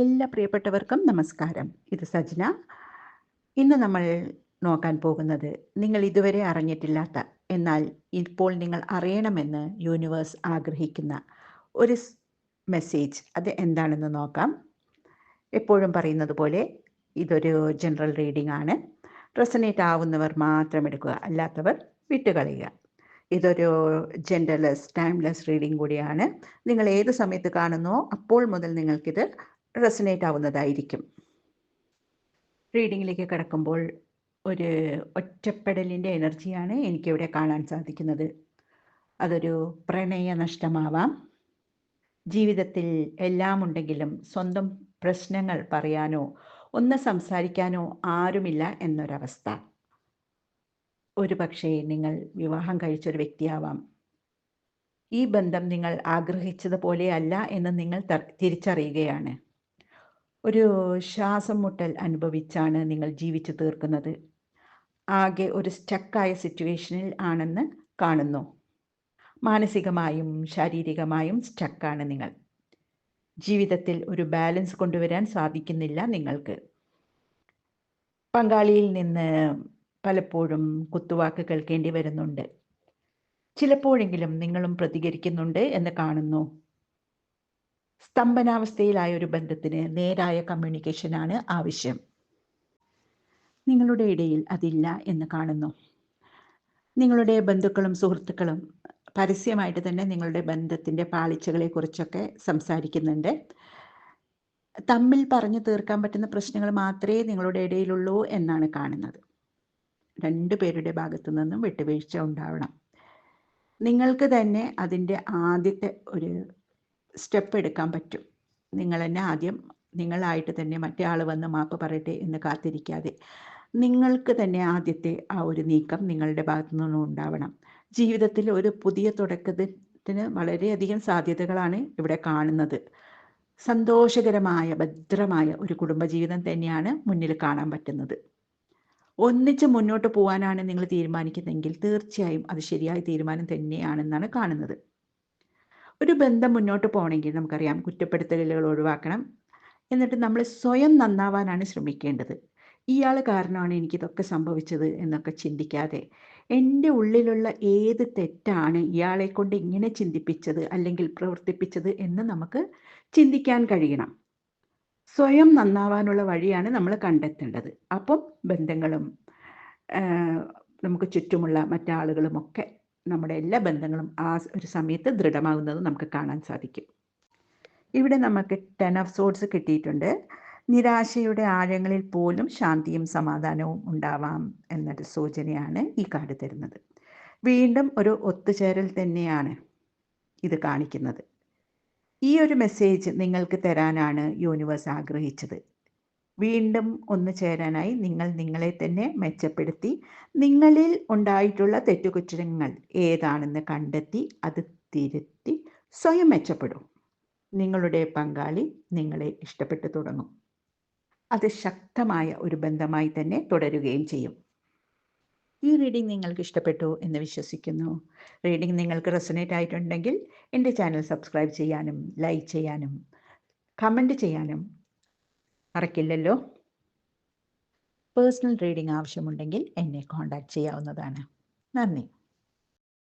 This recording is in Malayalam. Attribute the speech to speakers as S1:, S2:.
S1: എല്ലാ പ്രിയപ്പെട്ടവർക്കും നമസ്കാരം. ഇത് സജ്ന. ഇന്ന് നമ്മൾ നോക്കാൻ പോകുന്നത് നിങ്ങൾ ഇതുവരെ അറിഞ്ഞിട്ടില്ലാത്ത, എന്നാൽ ഇപ്പോൾ നിങ്ങൾ അറിയണമെന്ന് യൂണിവേഴ്സ് ആഗ്രഹിക്കുന്ന ഒരു മെസ്സേജ്. അത് എന്താണെന്ന് നോക്കാം. എപ്പോഴും പറയുന്നത് പോലെ ഇതൊരു ജനറൽ റീഡിംഗ് ആണ്. റെസനേറ്റ് ആവുന്നവർ മാത്രം എടുക്കുക, അല്ലാത്തവർ വിട്ടുകളയുക. ഇതൊരു ജെൻഡർലെസ്, ടൈംലെസ് റീഡിംഗ് കൂടിയാണ്. നിങ്ങൾ ഏത് സമയത്ത് കാണുന്നോ അപ്പോൾ മുതൽ നിങ്ങൾക്കിത് റെസനേറ്റ് ആവുന്നതായിരിക്കും. റീഡിങ്ങിലേക്ക് കടക്കുമ്പോൾ ഒരു ഒറ്റപ്പെടലിൻ്റെ എനർജിയാണ് എനിക്കിവിടെ കാണാൻ സാധിക്കുന്നത്. അതൊരു പ്രണയ നഷ്ടമാവാം. ജീവിതത്തിൽ എല്ലാം ഉണ്ടെങ്കിലും സ്വന്തം പ്രശ്നങ്ങൾ പറയാനോ ഒന്ന് സംസാരിക്കാനോ ആരുമില്ല എന്നൊരവസ്ഥ. ഒരു പക്ഷേ നിങ്ങൾ വിവാഹം കഴിച്ചൊരു വ്യക്തിയാവാം. ഈ ബന്ധം നിങ്ങൾ ആഗ്രഹിച്ചതുപോലെ അല്ല എന്ന് നിങ്ങൾ തിരിച്ചറിയുകയാണ്. ഒരു ശ്വാസം മുട്ടൽ അനുഭവിച്ചാണ് നിങ്ങൾ ജീവിച്ചു തീർക്കുന്നത്. ആകെ ഒരു സ്റ്റക്കായ സിറ്റുവേഷനിൽ ആണെന്ന് കാണുന്നു. മാനസികമായും ശാരീരികമായും സ്റ്റക്കാണ് നിങ്ങൾ. ജീവിതത്തിൽ ഒരു ബാലൻസ് കൊണ്ടുവരാൻ സാധിക്കുന്നില്ല നിങ്ങൾക്ക്. പങ്കാളിയിൽ നിന്ന് പലപ്പോഴും കുത്തുവാക്ക് കേൾക്കേണ്ടി വരുന്നുണ്ട്. ചിലപ്പോഴെങ്കിലും നിങ്ങളും പ്രതികരിക്കുന്നുണ്ട് എന്ന് കാണുന്നു. സ്തംഭനാവസ്ഥയിലായ ഒരു ബന്ധത്തിന് നേരായ കമ്മ്യൂണിക്കേഷനാണ് ആവശ്യം. നിങ്ങളുടെ ഇടയിൽ അതില്ല എന്ന് കാണുന്നു. നിങ്ങളുടെ ബന്ധുക്കളും സുഹൃത്തുക്കളും പരസ്യമായിട്ട് തന്നെ നിങ്ങളുടെ ബന്ധത്തിൻ്റെ പാളിച്ചകളെക്കുറിച്ചൊക്കെ സംസാരിക്കുന്നുണ്ട്. തമ്മിൽ പറഞ്ഞു തീർക്കാൻ പറ്റുന്ന പ്രശ്നങ്ങൾ മാത്രമേ നിങ്ങളുടെ ഇടയിലുള്ളൂ എന്നാണ് കാണുന്നത്. രണ്ടു പേരുടെ ഭാഗത്തു നിന്നും വിട്ടുവീഴ്ച ഉണ്ടാവണം. നിങ്ങൾക്ക് തന്നെ അതിൻ്റെ ആദ്യത്തെ ഒരു സ്റ്റെപ്പ് എടുക്കാൻ പറ്റും. നിങ്ങൾ തന്നെ ആദ്യം നിങ്ങളായിട്ട് തന്നെ മറ്റേ ആൾ വന്ന് മാപ്പ് പറയട്ടെ എന്ന് കാത്തിരിക്കാതെ നിങ്ങൾക്ക് തന്നെ ആദ്യത്തെ ആ ഒരു നീക്കം നിങ്ങളുടെ ഭാഗത്തു നിന്നും ഉണ്ടാവണം. ജീവിതത്തിൽ ഒരു പുതിയ തുടക്കത്തിന് വളരെയധികം സാധ്യതകളാണ് ഇവിടെ കാണുന്നത്. സന്തോഷകരമായ ഭദ്രമായ ഒരു കുടുംബജീവിതം തന്നെയാണ് മുന്നിൽ കാണാൻ പറ്റുന്നത്. ഒന്നിച്ച് മുന്നോട്ട് പോകാനാണ് നിങ്ങൾ തീരുമാനിക്കുന്നതെങ്കിൽ തീർച്ചയായും അത് ശരിയായ തീരുമാനം തന്നെയാണെന്നാണ് കാണുന്നത്. ഒരു ബന്ധം മുന്നോട്ട് പോകണമെങ്കിൽ നമുക്കറിയാം, കുറ്റപ്പെടുത്തലുകൾ ഒഴിവാക്കണം. എന്നിട്ട് നമ്മൾ സ്വയം നന്നാവാനാണ് ശ്രമിക്കേണ്ടത്. ഇയാൾ കാരണമാണ് എനിക്കിതൊക്കെ സംഭവിച്ചത് എന്നൊക്കെ ചിന്തിക്കാതെ എൻ്റെ ഉള്ളിലുള്ള ഏത് തെറ്റാണ് ഇയാളെ കൊണ്ട് ഇങ്ങനെ ചിന്തിപ്പിച്ചത് അല്ലെങ്കിൽ പ്രവർത്തിപ്പിച്ചത് എന്ന് നമുക്ക് ചിന്തിക്കാൻ കഴിയണം. സ്വയം നന്നാവാനുള്ള വഴിയാണ് നമ്മൾ കണ്ടെത്തേണ്ടത്. അപ്പം ബന്ധങ്ങളും നമുക്ക് ചുറ്റുമുള്ള മറ്റാളുകളുമൊക്കെ നമ്മുടെ എല്ലാ ബന്ധങ്ങളും ആ ഒരു സമയത്ത് ദൃഢമാകുന്നത് നമുക്ക് കാണാൻ സാധിക്കും. ഇവിടെ നമുക്ക് 10 ഓഫ് സോർഡ്സ് കിട്ടിയിട്ടുണ്ട്. നിരാശയുടെ ആഴങ്ങളിൽ പോലും ശാന്തിയും സമാധാനവും ഉണ്ടാവാം എന്നൊരു സൂചനയാണ് ഈ കാർഡ് തരുന്നത്. വീണ്ടും ഒരു ഒത്തുചേരൽ തന്നെയാണ് ഇത് കാണിക്കുന്നത്. ഈ ഒരു മെസ്സേജ് നിങ്ങൾക്ക് തരാനാണ് യൂണിവേഴ്സ് ആഗ്രഹിച്ചത്. വീണ്ടും ഒന്ന് ചേരാനായി നിങ്ങൾ നിങ്ങളെ തന്നെ മെച്ചപ്പെടുത്തി നിങ്ങളിൽ ഉണ്ടായിട്ടുള്ള തെറ്റുകുറ്റങ്ങൾ ഏതാണെന്ന് കണ്ടെത്തി അത് തിരുത്തി സ്വയം മെച്ചപ്പെടും. നിങ്ങളുടെ പങ്കാളി നിങ്ങളെ ഇഷ്ടപ്പെട്ടു തുടങ്ങും. അത് ശക്തമായ ഒരു ബന്ധമായി തന്നെ തുടരുകയും ചെയ്യും. ഈ റീഡിംഗ് നിങ്ങൾക്ക് ഇഷ്ടപ്പെട്ടു എന്ന് വിശ്വസിക്കുന്നു. റീഡിംഗ് നിങ്ങൾക്ക് റെസനേറ്റ് ആയിട്ടുണ്ടെങ്കിൽ എൻ്റെ ചാനൽ സബ്സ്ക്രൈബ് ചെയ്യാനും ലൈക്ക് ചെയ്യാനും കമൻറ്റ് ചെയ്യാനും മറക്കില്ലല്ലോ. പേഴ്സണൽ റീഡിംഗ് ആവശ്യമുണ്ടെങ്കിൽ എന്നെ കോൺടാക്റ്റ് ചെയ്യാവുന്നതാണ്. നന്ദി.